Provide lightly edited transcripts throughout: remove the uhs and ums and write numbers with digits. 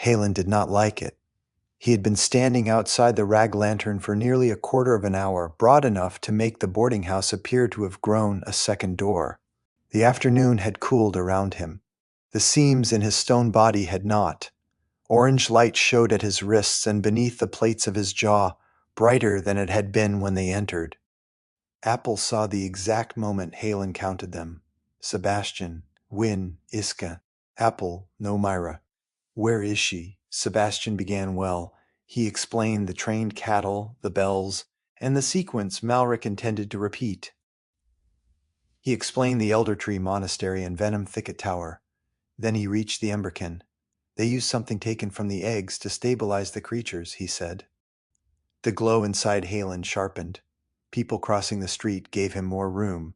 Halen did not like it. He had been standing outside the rag lantern for nearly a quarter of an hour, broad enough to make the boarding house appear to have grown a second door. The afternoon had cooled around him. The seams in his stone body had not. Orange light showed at his wrists and beneath the plates of his jaw, brighter than it had been when they entered. Apple saw the exact moment Halen counted them. Sebastian, Win, Iska. Apple, no Myra. Where is she? Sebastian began well. He explained the trained cattle, the bells, and the sequence Malric intended to repeat. He explained the Elder Tree Monastery and Venom Thicket Tower. Then he reached the Emberkin. They used something taken from the eggs to stabilize the creatures, he said. The glow inside Halen sharpened. People crossing the street gave him more room.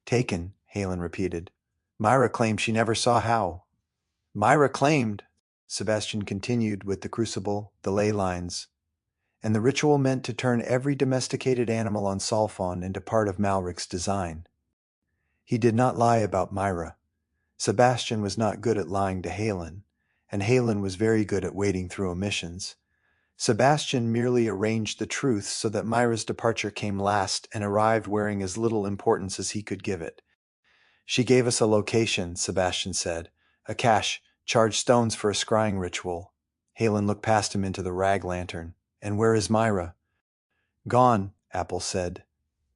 Taken, Halen repeated. Myra claimed she never saw how. Myra claimed, Sebastian continued with the crucible, the ley lines. And the ritual meant to turn every domesticated animal on Solfawn into part of Malric's design. He did not lie about Myra. Sebastian was not good at lying to Halen, and Halen was very good at wading through omissions. Sebastian merely arranged the truth so that Myra's departure came last and arrived wearing as little importance as he could give it. She gave us a location, Sebastian said. A cache, charged stones for a scrying ritual. Halen looked past him into the rag lantern. And where is Myra? Gone, Apple said.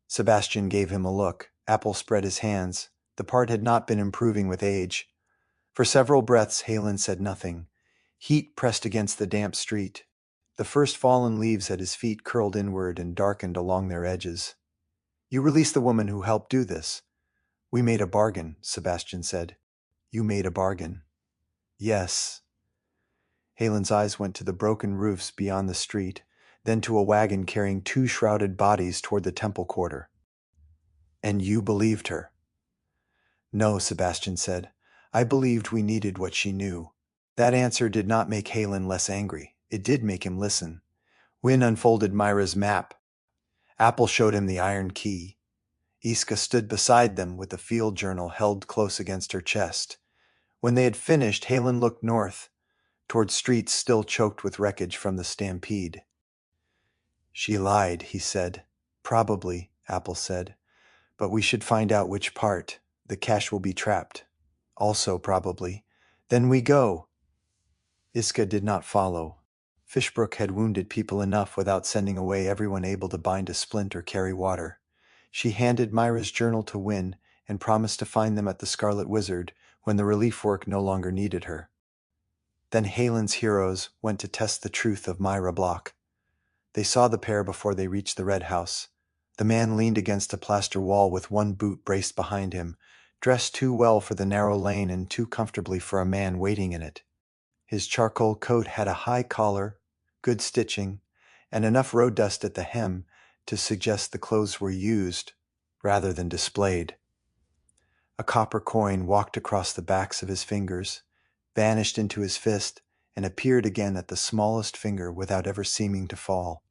Sebastian gave him a look. Apple spread his hands. The part had not been improving with age. For several breaths, Halen said nothing. Heat pressed against the damp street. The first fallen leaves at his feet curled inward and darkened along their edges. You released the woman who helped do this. We made a bargain, Sebastian said. You made a bargain. Yes. Halen's eyes went to the broken roofs beyond the street, then to a wagon carrying two shrouded bodies toward the temple quarter. And you believed her? No, Sebastian said. I believed we needed what she knew. That answer did not make Halen less angry. It did make him listen. Wynne unfolded Myra's map. Apple showed him the iron key. Iska stood beside them with the field journal held close against her chest. When they had finished, Halen looked north, toward streets still choked with wreckage from the stampede. She lied, he said. Probably, Apple said. But we should find out which part. The cache will be trapped. Also, probably. Then we go. Iska did not follow. Fishbrook had wounded people enough without sending away everyone able to bind a splint or carry water. She handed Myra's journal to Wynne and promised to find them at the Scarlet Wizard when the relief work no longer needed her. Then Halen's heroes went to test the truth of Myra Block. They saw the pair before they reached the red house. The man leaned against a plaster wall with one boot braced behind him, dressed too well for the narrow lane and too comfortably for a man waiting in it. His charcoal coat had a high collar, good stitching, and enough road dust at the hem to suggest the clothes were used rather than displayed. A copper coin walked across the backs of his fingers, vanished into his fist, and appeared again at the smallest finger without ever seeming to fall.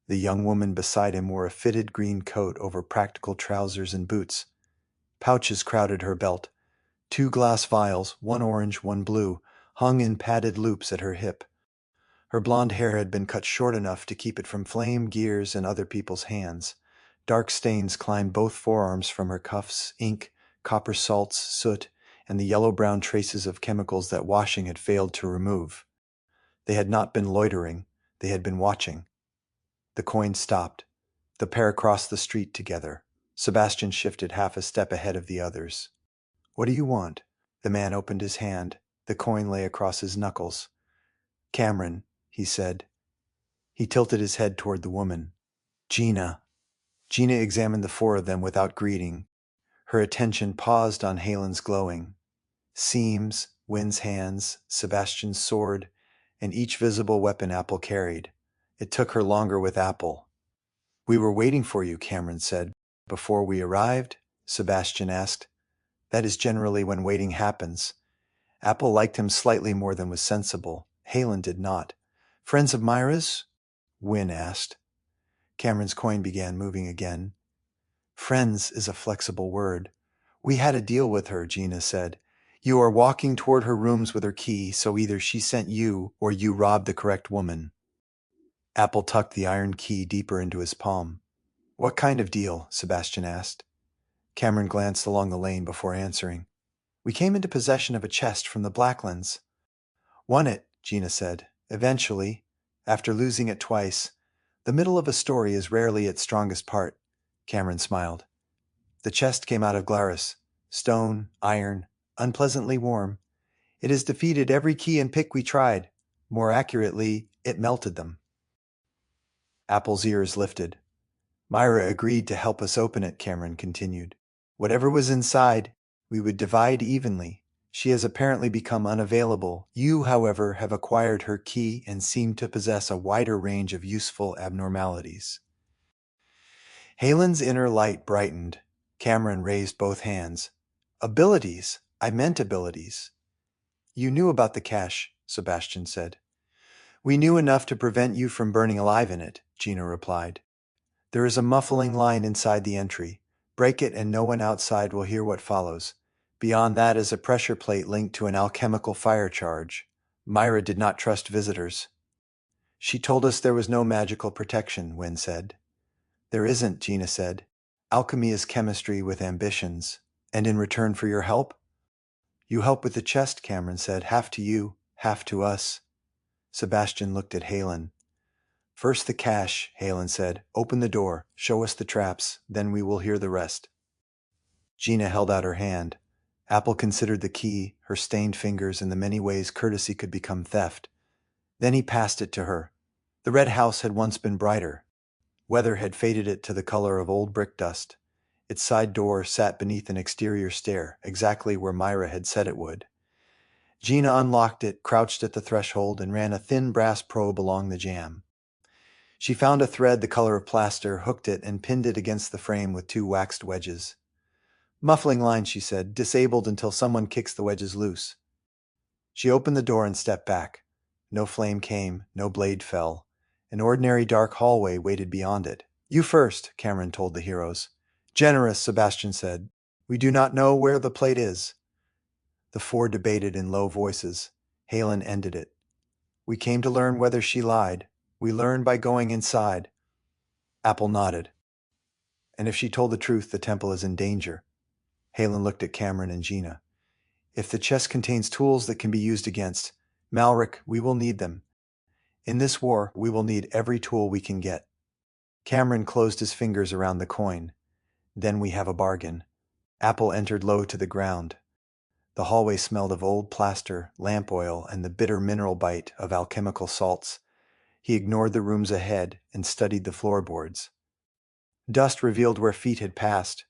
The young woman beside him wore a fitted green coat over practical trousers and boots. Pouches crowded her belt. 2 glass vials, one orange, one blue, hung in padded loops at her hip. Her blonde hair had been cut short enough to keep it from flame, gears, and other people's hands. Dark stains climbed both forearms from her cuffs, ink, copper salts, soot, and the yellow-brown traces of chemicals that washing had failed to remove. They had not been loitering. They had been watching. The coin stopped. The pair crossed the street together. Sebastian shifted half a step ahead of the others. What do you want? The man opened his hand. The coin lay across his knuckles. Cameron, he said. He tilted his head toward the woman. Gina. Gina examined the 4 of them without greeting. Her attention paused on Halen's glowing. Seams, Wynne's hands, Sebastian's sword, and each visible weapon Apple carried. It took her longer with Apple. We were waiting for you, Cameron said. Before we arrived? Sebastian asked. That is generally when waiting happens. Apple liked him slightly more than was sensible. Halen did not. Friends of Myra's? Wynne asked. Cameron's coin began moving again. Friends is a flexible word. We had a deal with her, Gina said. You are walking toward her rooms with her key, so either she sent you or you robbed the correct woman. Apple tucked the iron key deeper into his palm. What kind of deal? Sebastian asked. Cameron glanced along the lane before answering. We came into possession of a chest from the Blacklands. Won it, Gina said. Eventually, after losing it twice. The middle of a story is rarely its strongest part. Cameron smiled. The chest came out of Glarus. Stone, iron, unpleasantly warm. It has defeated every key and pick we tried. More accurately, it melted them. Apple's ears lifted. Myra agreed to help us open it, Cameron continued. Whatever was inside, we would divide evenly. She has apparently become unavailable. You, however, have acquired her key and seem to possess a wider range of useful abnormalities. Halen's inner light brightened. Cameron raised both hands. Abilities. I meant abilities. You knew about the cache, Sebastian said. We knew enough to prevent you from burning alive in it, Gina replied. There is a muffling line inside the entry. Break it and no one outside will hear what follows. Beyond that is a pressure plate linked to an alchemical fire charge. Myra did not trust visitors. She told us there was no magical protection, Wynne said. There isn't, Gina said. Alchemy is chemistry with ambitions. And in return for your help? You help with the chest, Cameron said. Half to you, half to us. Sebastian looked at Halen. First the cache, Halen said. Open the door, show us the traps, then we will hear the rest. Gina held out her hand. Apple considered the key, her stained fingers, and the many ways courtesy could become theft. Then he passed it to her. The red house had once been brighter. Weather had faded it to the color of old brick dust. Its side door sat beneath an exterior stair, exactly where Myra had said it would. Gina unlocked it, crouched at the threshold, and ran a thin brass probe along the jamb. She found a thread the color of plaster, hooked it, and pinned it against the frame with two waxed wedges. Muffling line, she said, disabled until someone kicks the wedges loose. She opened the door and stepped back. No flame came, no blade fell. An ordinary dark hallway waited beyond it. You first, Cameron told the heroes. Generous, Sebastian said. We do not know where the plate is. The four debated in low voices. Halen ended it. We came to learn whether she lied. We learned by going inside. Apple nodded. And if she told the truth, the temple is in danger. Halen looked at Cameron and Gina. If the chest contains tools that can be used against Malric, we will need them. In this war, we will need every tool we can get. Cameron closed his fingers around the coin. Then we have a bargain. Apple entered low to the ground. The hallway smelled of old plaster, lamp oil, and the bitter mineral bite of alchemical salts. He ignored the rooms ahead and studied the floorboards. Dust revealed where feet had passed.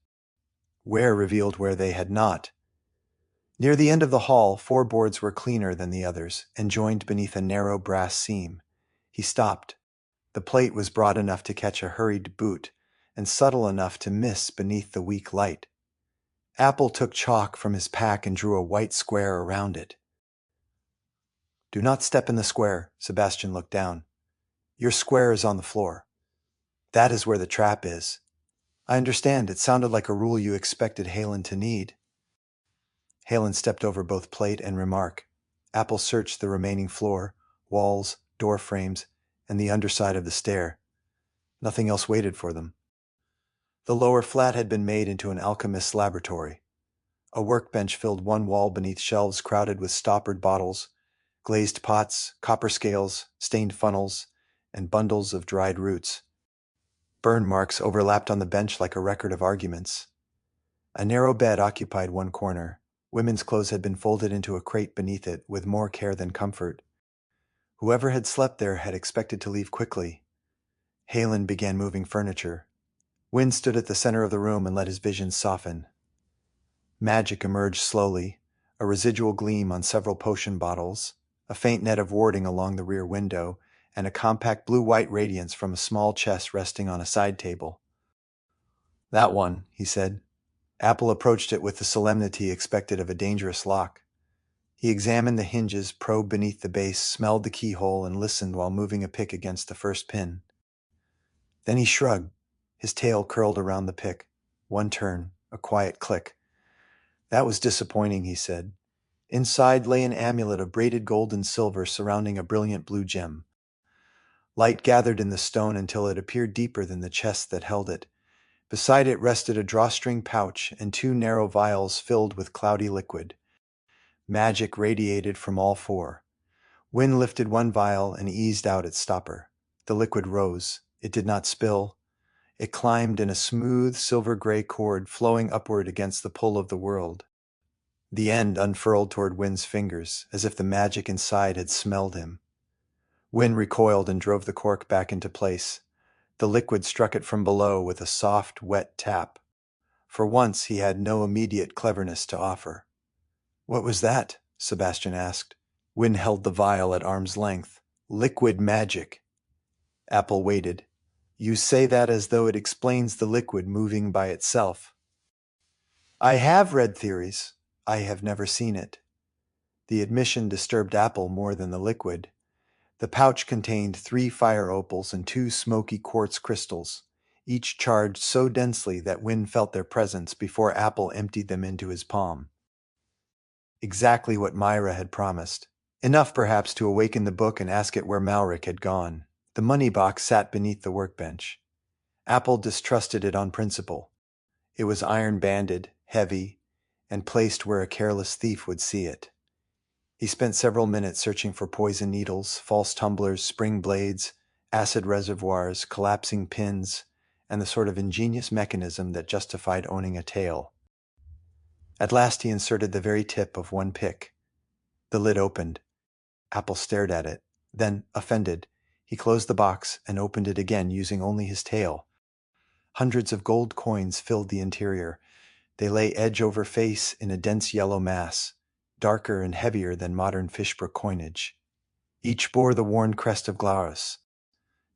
Wear revealed where they had not. Near the end of the hall, four boards were cleaner than the others and joined beneath a narrow brass seam. He stopped. The plate was broad enough to catch a hurried boot and subtle enough to miss beneath the weak light. Apple took chalk from his pack and drew a white square around it. Do not step in the square, Sebastian looked down. Your square is on the floor. That is where the trap is. I understand, it sounded like a rule you expected Halen to need. Halen stepped over both plate and remark. Apple searched the remaining floor, walls, door frames, and the underside of the stair. Nothing else waited for them. The lower flat had been made into an alchemist's laboratory. A workbench filled one wall beneath shelves crowded with stoppered bottles, glazed pots, copper scales, stained funnels, and bundles of dried roots. Burn marks overlapped on the bench like a record of arguments. A narrow bed occupied one corner. Women's clothes had been folded into a crate beneath it with more care than comfort. Whoever had slept there had expected to leave quickly. Halen began moving furniture. Wynne stood at the center of the room and let his vision soften. Magic emerged slowly, a residual gleam on several potion bottles, a faint net of warding along the rear window, and a compact blue-white radiance from a small chest resting on a side table. That one, he said. Apple approached it with the solemnity expected of a dangerous lock. He examined the hinges, probed beneath the base, smelled the keyhole, and listened while moving a pick against the first pin. Then he shrugged. His tail curled around the pick. One turn, a quiet click. That was disappointing, he said. Inside lay an amulet of braided gold and silver surrounding a brilliant blue gem. Light gathered in the stone until it appeared deeper than the chest that held it. Beside it rested a drawstring pouch and two narrow vials filled with cloudy liquid. Magic radiated from all four. Wind lifted one vial and eased out its stopper. The liquid rose. It did not spill. It climbed in a smooth silver-gray cord flowing upward against the pull of the world. The end unfurled toward Wind's fingers, as if the magic inside had smelled him. Wind recoiled and drove the cork back into place. The liquid struck it from below with a soft, wet tap. For once he had no immediate cleverness to offer. "What was that?" Sebastian asked. Wind held the vial at arm's length. "Liquid magic." Apple waited. "You say that as though it explains the liquid moving by itself." "I have read theories. I have never seen it." The admission disturbed Apple more than the liquid. The pouch contained 3 fire opals and 2 smoky quartz crystals, each charged so densely that Wind felt their presence before Apple emptied them into his palm. Exactly what Myra had promised. Enough, perhaps, to awaken the book and ask it where Malric had gone. The money box sat beneath the workbench. Apple distrusted it on principle. It was iron-banded, heavy, and placed where a careless thief would see it. He spent several minutes searching for poison needles, false tumblers, spring blades, acid reservoirs, collapsing pins, and the sort of ingenious mechanism that justified owning a tail. At last he inserted the very tip of one pick. The lid opened. Apple stared at it. Then, offended, he closed the box and opened it again using only his tail. Hundreds of gold coins filled the interior. They lay edge over face in a dense yellow mass, darker and heavier than modern Fishbrook coinage. Each bore the worn crest of Glarus.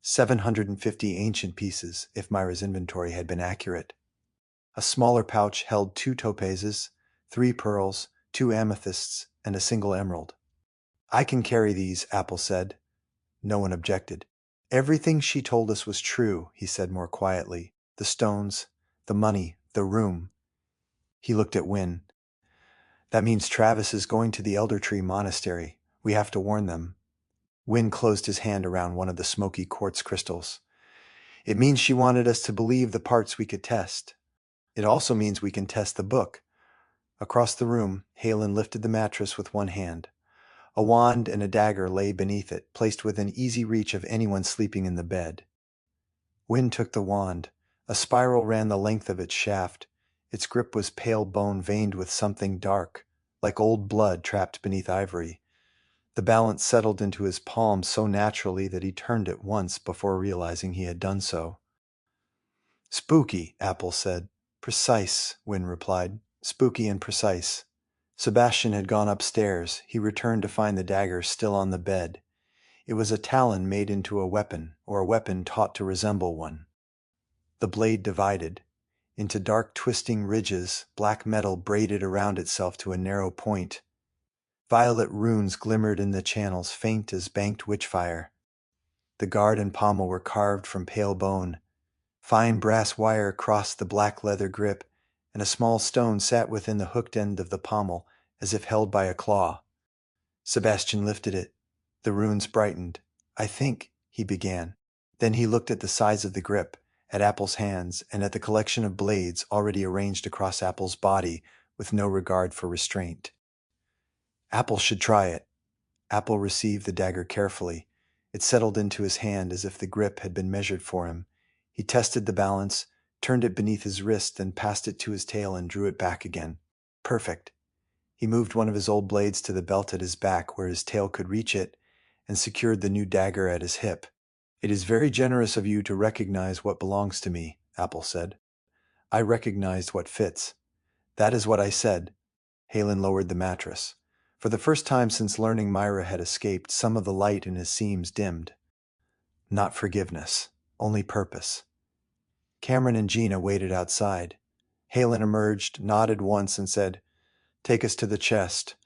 750 ancient pieces, if Myra's inventory had been accurate. A smaller pouch held 2 topazes, 3 pearls, 2 amethysts, and a single emerald. "I can carry these," Apple said. No one objected. "Everything she told us was true," he said more quietly. "The stones, the money, the room." He looked at Wynne. "That means Travis is going to the Elder Tree Monastery. We have to warn them." Wynne closed his hand around one of the smoky quartz crystals. "It means she wanted us to believe the parts we could test. It also means we can test the book." Across the room, Halen lifted the mattress with one hand. A wand and a dagger lay beneath it, placed within easy reach of anyone sleeping in the bed. Wynne took the wand. A spiral ran the length of its shaft. Its grip was pale bone veined with something dark, like old blood trapped beneath ivory. The balance settled into his palm so naturally that he turned it once before realizing he had done so. "Spooky," Apple said. "Precise," Wynne replied. "Spooky and precise." Sebastian had gone upstairs. He returned to find the dagger still on the bed. It was a talon made into a weapon, or a weapon taught to resemble one. The blade divided. Into dark twisting ridges, black metal braided around itself to a narrow point. Violet runes glimmered in the channels, faint as banked witchfire. The guard and pommel were carved from pale bone. Fine brass wire crossed the black leather grip, and a small stone sat within the hooked end of the pommel, as if held by a claw. Sebastian lifted it. The runes brightened. "I think," he began. Then he looked at the size of the grip, at Apple's hands, and at the collection of blades already arranged across Apple's body with no regard for restraint. Apple should try it. Apple received the dagger carefully. It settled into his hand as if the grip had been measured for him. He tested the balance, turned it beneath his wrist, then passed it to his tail and drew it back again. Perfect. He moved one of his old blades to the belt at his back where his tail could reach it, and secured the new dagger at his hip. "It is very generous of you to recognize what belongs to me," Apple said. "I recognized what fits." "That is what I said." Halen lowered the mattress. For the first time since learning Myra had escaped, some of the light in his seams dimmed. Not forgiveness, only purpose. Cameron and Gina waited outside. Halen emerged, nodded once, and said, "Take us to the chest."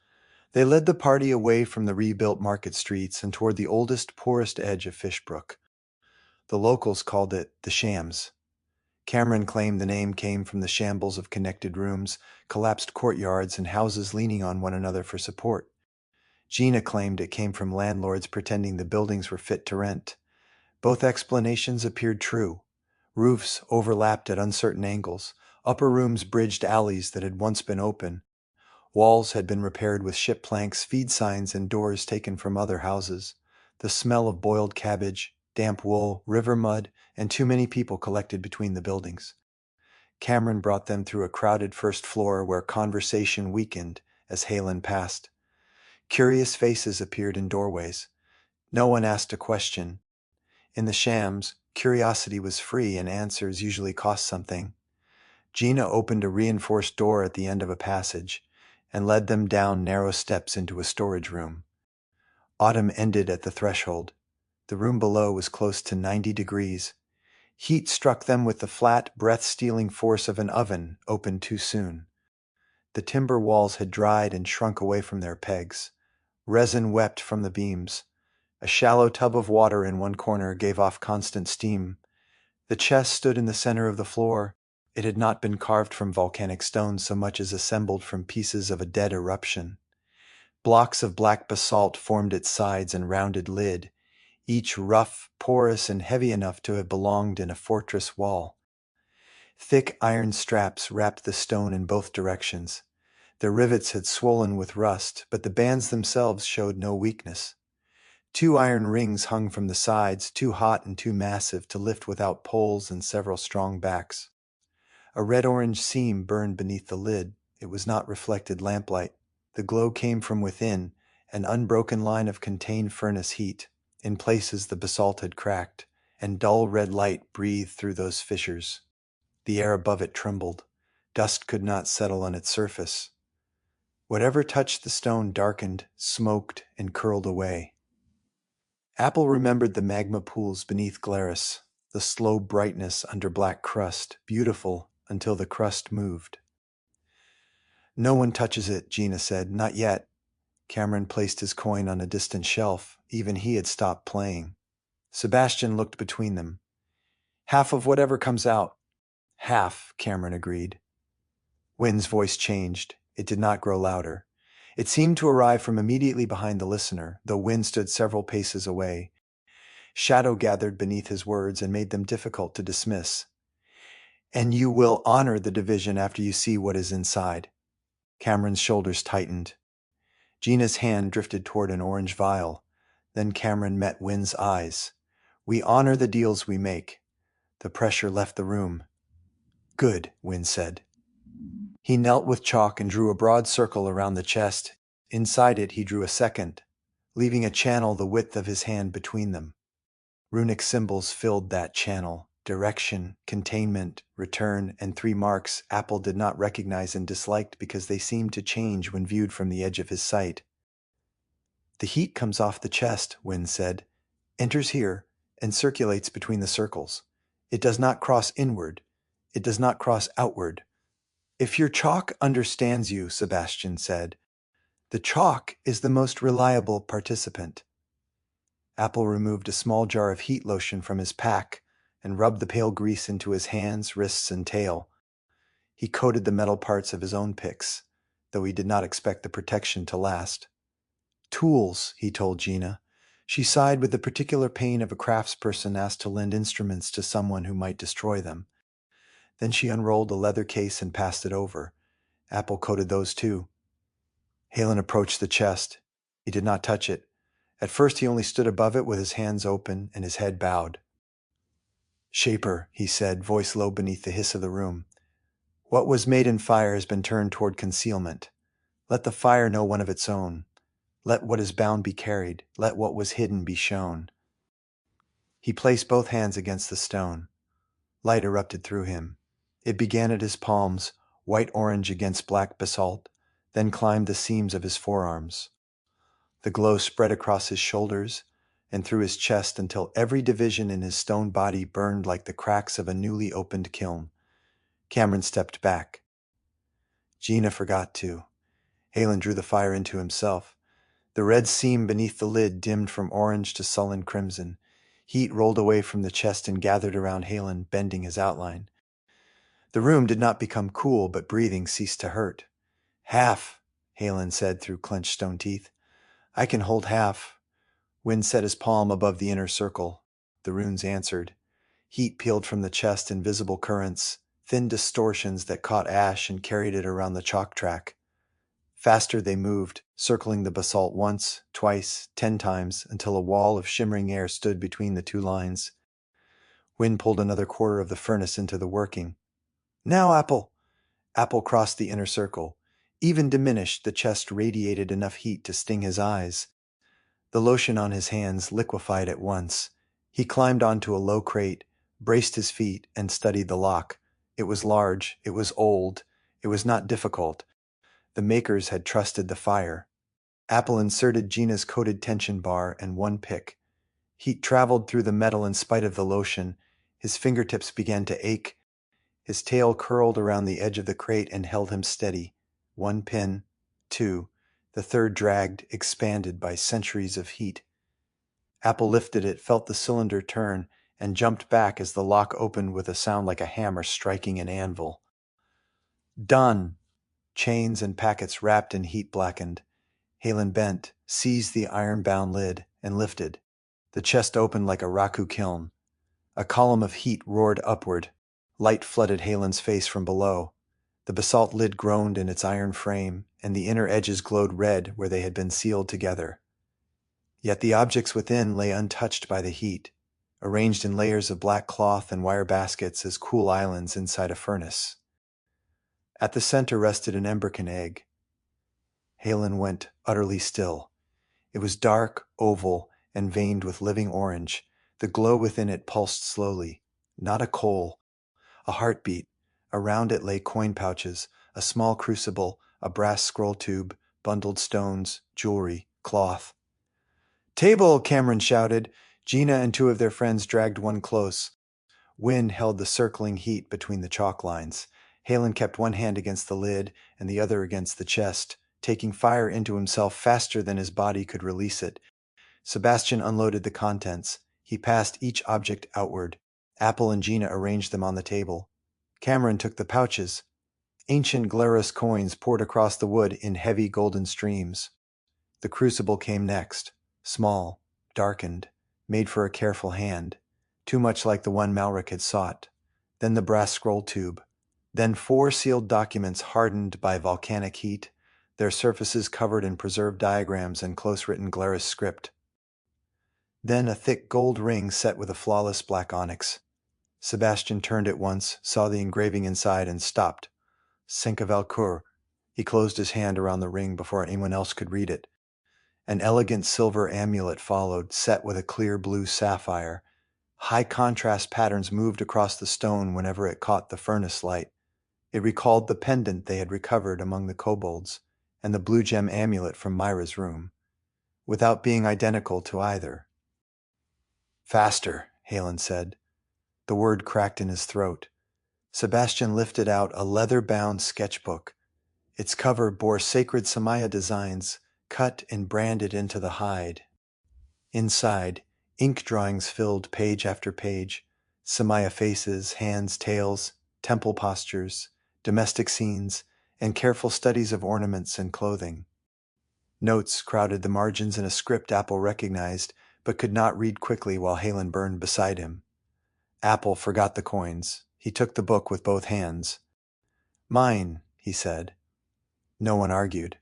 They led the party away from the rebuilt market streets and toward the oldest, poorest edge of Fishbrook. The locals called it the Shams. Cameron claimed the name came from the shambles of connected rooms, collapsed courtyards, and houses leaning on one another for support. Gina claimed it came from landlords pretending the buildings were fit to rent. Both explanations appeared true. Roofs overlapped at uncertain angles. Upper rooms bridged alleys that had once been open. Walls had been repaired with ship planks, feed signs, and doors taken from other houses. The smell of boiled cabbage, damp wool, river mud, and too many people collected between the buildings. Cameron brought them through a crowded first floor where conversation weakened as Halen passed. Curious faces appeared in doorways. No one asked a question. In the shams, curiosity was free and answers usually cost something. Gina opened a reinforced door at the end of a passage and led them down narrow steps into a storage room. Autumn ended at the threshold. The room below was close to 90 degrees. Heat struck them with the flat, breath-stealing force of an oven opened too soon. The timber walls had dried and shrunk away from their pegs. Resin wept from the beams. A shallow tub of water in one corner gave off constant steam. The chest stood in the center of the floor. It had not been carved from volcanic stone so much as assembled from pieces of a dead eruption. Blocks of black basalt formed its sides and rounded lid, each rough, porous, and heavy enough to have belonged in a fortress wall. Thick iron straps wrapped the stone in both directions. Their rivets had swollen with rust, but the bands themselves showed no weakness. 2 iron rings hung from the sides, too hot and too massive to lift without poles and several strong backs. A red-orange seam burned beneath the lid. It was not reflected lamplight. The glow came from within, an unbroken line of contained furnace heat. In places the basalt had cracked, and dull red light breathed through those fissures. The air above it trembled. Dust could not settle on its surface. Whatever touched the stone darkened, smoked, and curled away. Apple remembered the magma pools beneath Glarus, the slow brightness under black crust, beautiful until the crust moved. No one touches it, Gina said. Not yet. Cameron placed his coin on a distant shelf. Even he had stopped playing. Sebastian looked between them. Half of whatever comes out. Half, Cameron agreed. Wynn's voice changed. It did not grow louder. It seemed to arrive from immediately behind the listener, though Wynn stood several paces away. Shadow gathered beneath his words and made them difficult to dismiss. And you will honor the division after you see what is inside. Cameron's shoulders tightened. Gina's hand drifted toward an orange vial. Then Cameron met Wynn's eyes. We honor the deals we make. The pressure left the room. Good, Wynn said. He knelt with chalk and drew a broad circle around the chest. Inside it he drew a second, leaving a channel the width of his hand between them. Runic symbols filled that channel. Direction, containment, return, and 3 marks Apple did not recognize and disliked because they seemed to change when viewed from the edge of his sight. The heat comes off the chest, Wynn said, enters here, and circulates between the circles. It does not cross inward. It does not cross outward. If your chalk understands you, Sebastian said, the chalk is the most reliable participant. Apple removed a small jar of heat lotion from his pack and rubbed the pale grease into his hands, wrists, and tail. He coated the metal parts of his own picks, though he did not expect the protection to last. Tools, he told Gina. She sighed with the particular pain of a craftsperson asked to lend instruments to someone who might destroy them. Then she unrolled a leather case and passed it over. Apple coated those too. Halen approached the chest. He did not touch it. At first he only stood above it with his hands open and his head bowed. Shaper, he said, voice low beneath the hiss of the room. What was made in fire has been turned toward concealment. Let the fire know one of its own. Let what is bound be carried. Let what was hidden be shown. He placed both hands against the stone. Light erupted through him. It began at his palms, white-orange against black basalt, then climbed the seams of his forearms. The glow spread across his shoulders and through his chest until every division in his stone body burned like the cracks of a newly opened kiln. Cameron stepped back. Gina forgot to. Halen drew the fire into himself. The red seam beneath the lid dimmed from orange to sullen crimson. Heat rolled away from the chest and gathered around Halen, bending his outline. The room did not become cool, but breathing ceased to hurt. "Half," Halen said through clenched stone teeth. "I can hold half." Wind set his palm above the inner circle. The runes answered. Heat peeled from the chest in visible currents, thin distortions that caught ash and carried it around the chalk track. Faster they moved, circling the basalt once, twice, 10 times, until a wall of shimmering air stood between the two lines. Wind pulled another quarter of the furnace into the working. "Now, Apple!" Apple crossed the inner circle. Even diminished, the chest radiated enough heat to sting his eyes. The lotion on his hands liquefied at once. He climbed onto a low crate, braced his feet, and studied the lock. It was large, it was old, it was not difficult. The makers had trusted the fire. Apple inserted Gina's coated tension bar and one pick. Heat traveled through the metal in spite of the lotion. His fingertips began to ache. His tail curled around the edge of the crate and held him steady. One pin, two. The third dragged, expanded by centuries of heat. Apple lifted it, felt the cylinder turn, and jumped back as the lock opened with a sound like a hammer striking an anvil. Done! Chains and packets wrapped in heat blackened. Halen bent, seized the iron-bound lid, and lifted. The chest opened like a raku kiln. A column of heat roared upward. Light flooded Halen's face from below. The basalt lid groaned in its iron frame, and the inner edges glowed red where they had been sealed together. Yet the objects within lay untouched by the heat, arranged in layers of black cloth and wire baskets as cool islands inside a furnace. At the center rested an emberkin egg. Halen went utterly still. It was dark, oval, and veined with living orange. The glow within it pulsed slowly. Not a coal. A heartbeat. Around it lay coin pouches, a small crucible, a brass scroll tube, bundled stones, jewelry, cloth. "Table!" Cameron shouted. Gina and two of their friends dragged one close. Wind held the circling heat between the chalk lines. Halen kept one hand against the lid and the other against the chest, taking fire into himself faster than his body could release it. Sebastian unloaded the contents. He passed each object outward. Apple and Gina arranged them on the table. Cameron took the pouches. Ancient Glarus coins poured across the wood in heavy golden streams. The crucible came next, small, darkened, made for a careful hand, too much like the one Malric had sought. Then the brass scroll tube. Then 4 sealed documents hardened by volcanic heat, their surfaces covered in preserved diagrams and close-written Glarus script. Then a thick gold ring set with a flawless black onyx. Sebastian turned it once, saw the engraving inside, and stopped. Cinq Valcour. He closed his hand around the ring before anyone else could read it. An elegant silver amulet followed, set with a clear blue sapphire. High contrast patterns moved across the stone whenever it caught the furnace light. It recalled the pendant they had recovered among the kobolds, and the blue gem amulet from Myra's room, without being identical to either. "Faster," Halen said. The word cracked in his throat. Sebastian lifted out a leather-bound sketchbook. Its cover bore sacred Samaya designs, cut and branded into the hide. Inside, ink drawings filled page after page. Samaya faces, hands, tails, temple postures, domestic scenes, and careful studies of ornaments and clothing. Notes crowded the margins in a script Apple recognized, but could not read quickly while Halen burned beside him. Apple forgot the coins. He took the book with both hands. "Mine," he said. No one argued.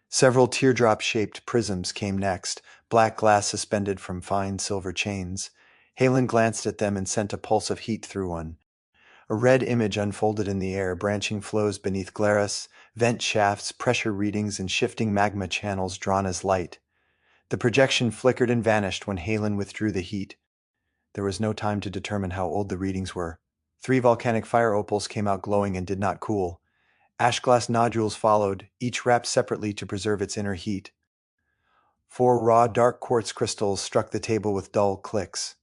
Several teardrop-shaped prisms came next, black glass suspended from fine silver chains. Halen glanced at them and sent a pulse of heat through one. A red image unfolded in the air, branching flows beneath Glarus, vent shafts, pressure readings, and shifting magma channels drawn as light. The projection flickered and vanished when Halen withdrew the heat. There was no time to determine how old the readings were. 3 volcanic fire opals came out glowing and did not cool. Ash glass nodules followed, each wrapped separately to preserve its inner heat. 4 raw dark quartz crystals struck the table with dull clicks.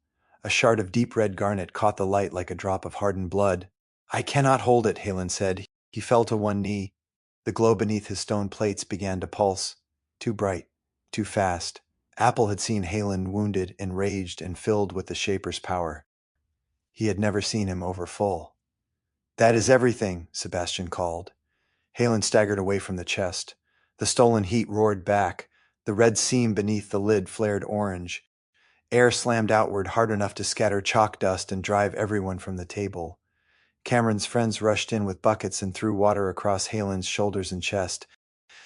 A shard of deep red garnet caught the light like a drop of hardened blood. "I cannot hold it," Halen said. He fell to one knee. The glow beneath his stone plates began to pulse. Too bright, too fast. Apple had seen Halen wounded, enraged, and filled with the Shaper's power. He had never seen him over full. That is everything, Sebastian called. Halen staggered away from the chest. The stolen heat roared back. The red seam beneath the lid flared orange. Air slammed outward hard enough to scatter chalk dust and drive everyone from the table. Cameron's friends rushed in with buckets and threw water across Halen's shoulders and chest.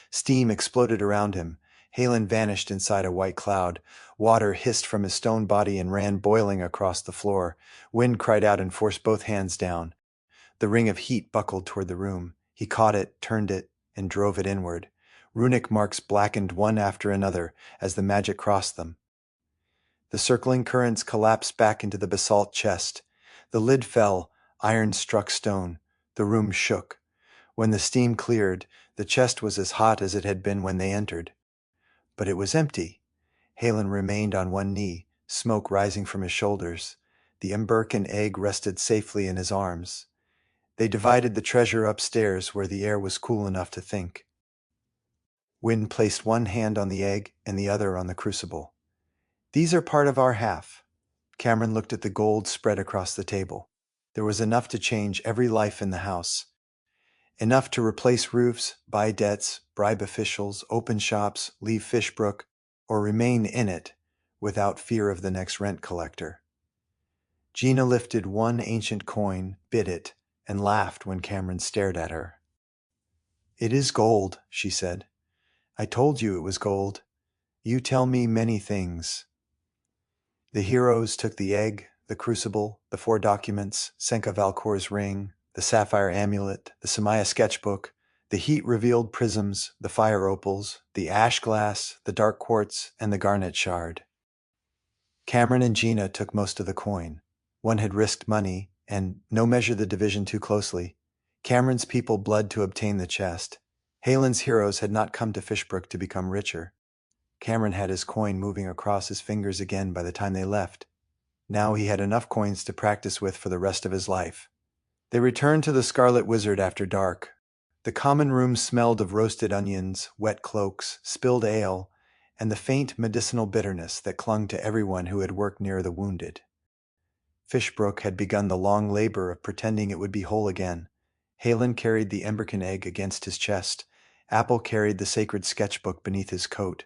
Steam exploded around him. Halen vanished inside a white cloud. Water hissed from his stone body and ran boiling across the floor. Wind cried out and forced both hands down. The ring of heat buckled toward the room. He caught it, turned it, and drove it inward. Runic marks blackened one after another as the magic crossed them. The circling currents collapsed back into the basalt chest. The lid fell. Iron struck stone. The room shook. When the steam cleared, the chest was as hot as it had been when they entered. But it was empty. Halen remained on one knee, smoke rising from his shoulders. The Embercan egg rested safely in his arms. They divided the treasure upstairs where the air was cool enough to think. Wynne placed one hand on the egg and the other on the crucible. These are part of our half. Cameron looked at the gold spread across the table. There was enough to change every life in the house. Enough to replace roofs, buy debts, bribe officials, open shops, leave Fishbrook, or remain in it without fear of the next rent collector. Gina lifted one ancient coin, bit it, and laughed when Cameron stared at her. "It is gold," she said. "I told you it was gold. You tell me many things." The heroes took the egg, the crucible, the 4 documents, Senka Valkor's ring, the sapphire amulet, the Samaya sketchbook, the heat-revealed prisms, the fire opals, the ash glass, the dark quartz, and the garnet shard. Cameron and Gina took most of the coin. One had risked money, and no measure the division too closely. Cameron's people bled to obtain the chest. Halen's heroes had not come to Fishbrook to become richer. Cameron had his coin moving across his fingers again by the time they left. Now he had enough coins to practice with for the rest of his life. They returned to the Scarlet Wizard after dark. The common room smelled of roasted onions, wet cloaks, spilled ale, and the faint medicinal bitterness that clung to everyone who had worked near the wounded. Fishbrook had begun the long labor of pretending it would be whole again. Halen carried the Embercan egg against his chest. Apple carried the sacred sketchbook beneath his coat.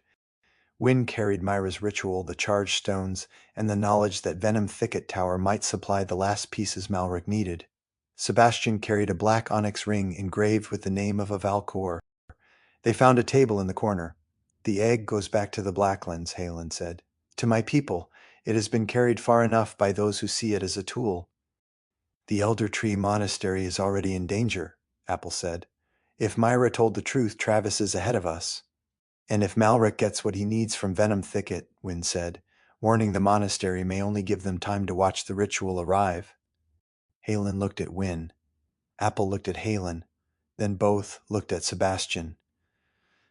Wynne carried Myra's ritual, the charged stones, and the knowledge that Venom Thicket Tower might supply the last pieces Malric needed. Sebastian carried a black onyx ring engraved with the name of a Valkor. They found a table in the corner. "The egg goes back to the Blacklands," Halen said. "To my people. It has been carried far enough by those who see it as a tool." "The Elder Tree Monastery is already in danger," Apple said. "If Myra told the truth, Travis is ahead of us." "And if Malric gets what he needs from Venom Thicket," Wynne said, "warning the monastery may only give them time to watch the ritual arrive." Halen looked at Wynne. Apple looked at Halen. Then both looked at Sebastian.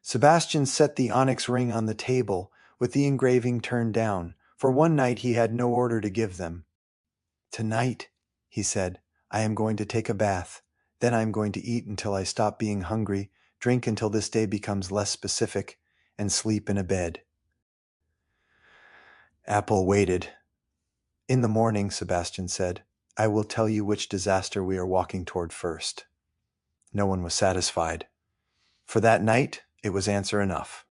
Sebastian set the onyx ring on the table, with the engraving turned down. For one night he had no order to give them. "Tonight," he said, "I am going to take a bath. Then I am going to eat until I stop being hungry, drink until this day becomes less specific, and sleep in a bed." Apple waited. "In the morning," Sebastian said, "I will tell you which disaster we are walking toward first." No one was satisfied. For that night, it was answer enough.